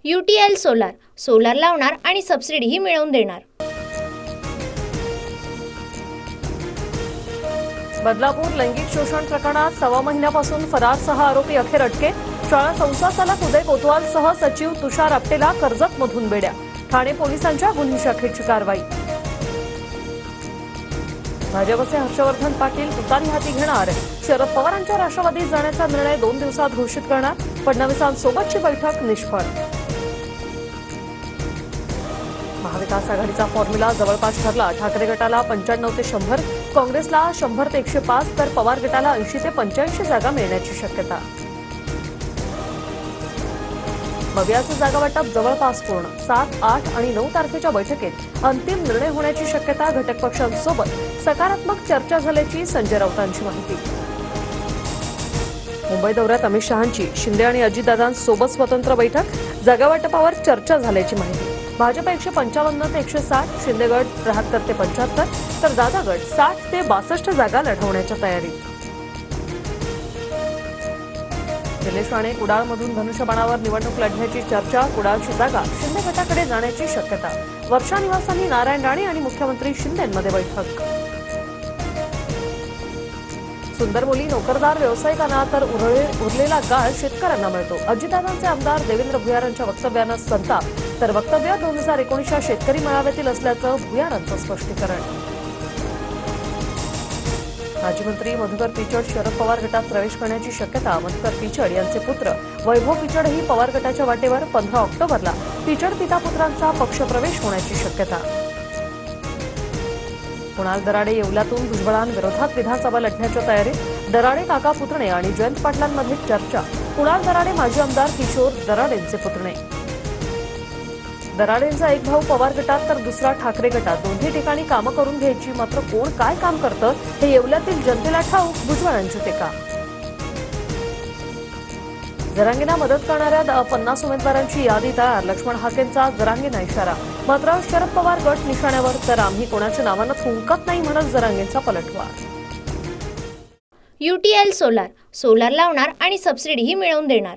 UTL solar लावणार आणि सबसिडीही मिळवून देणार। बदलापूर लैंगिक शोषण प्रकरणात 6 महिन्यापासून फरार 6 आरोपी अखेर अटकेत। शाळा संचालक उदय कोतवालसह सचिव तुषार आपटेला कर्जतमधून बेड्या। ठाणे पोलिसांच्या गुन्हे शाखेची कारवाई। भाजपचे हर्षवर्धन पाटील तुतारी हाती घेणार। शरद पवारांच्या राष्ट्रवादीत जाण्याचा निर्णय 2 दिवसात घोषित करणार। फडणवीसांसोबतची बैठक निष्फळ। महाविकास आघाडीचा फॉर्म्युला जवळपास ठरला। ठाकरे गटाला 95 ते 100, काँग्रेसला 100 ते 105 तर पवार गटाला 80 ते 85 जागा मिळण्याची शक्यता। मवियाचं जागा वाटप जवळपास पूर्ण। 7, 8 आणि 9 तारखेच्या बैठकीत अंतिम निर्णय होण्याची शक्यता। घटक पक्षांसोबत सकारात्मक चर्चा झाल्याची संजय राऊतांची माहिती। मुंबई दौऱ्यात अमित शहांची शिंदे आणि अजितदादांसोबत स्वतंत्र बैठक। जागा वाटपावर चर्चा झाल्याची माहिती। भाजप 155 ते 160, शिंदे गट 73 ते 75 तर दादा गट 60 ते 62 जागा लढवण्याच्या तयारीत। निलेश राणे कुडाळमधून धनुष्यबाणावर निवडणूक लढण्याची चर्चा। कुडाळची जागा शिंदे गटाकडे जाण्याची शक्यता। वर्षा निवासांनी नारायण राणे आणि मुख्यमंत्री शिंदेंमध्ये बैठक। सुंदर मुली नोकरदार व्यावसायिकांना तर उरलेला गाळ शेतकऱ्यांना मिळतो। अजितदादांचे आमदार देवेंद्र भुयारांच्या वक्तव्यानं संताप तर वक्तव्य 2019च्या शेतकरी मेळाव्यातील असल्याचं भुयारांचं स्पष्टीकरण। माजी मंत्री मधुकर पिचड शरद पवार गटात प्रवेश करण्याची शक्यता। मधुकर पिचड यांचे पुत्र वैभव पिचडही पवार गटाच्या वाटेवर। 15 ऑक्टोबरला पिचड पिता पुत्रांचा पक्षप्रवेश होण्याची शक्यता। कुणाल दराडे येवल्यातून भुजबळांविरोधात विधानसभा लढण्याच्या तयारीत। दराडे काका पुतणे आणि जयंत पाटलांमध्ये चर्चा। कुणाल दराडे माजी आमदार किशोर दराडेंचे पुतणे। दराडेंचा एक भाऊ पवार गटात तर दुसरा ठाकरे गटात। दोन्ही ठिकाणी कामं करून घ्यायची, मात्र कोण काय काम करतं हे येवल्यातील जनतेला ठाऊक। भुजबळांची टीका। जरांगेंना मदत करणाऱ्या 50 उमेदवारांची यादी तयार। लक्ष्मण हाकेंचा जरांगेंना इशारा। मात्र शरद पवार गट निशाण्यावर तर आम्ही कोणाच्या नावानं थुंकत नाही म्हणत जरांगेंचा पलटवार। UTL सोलार लावणार आणि सबसिडीही मिळवून देणार।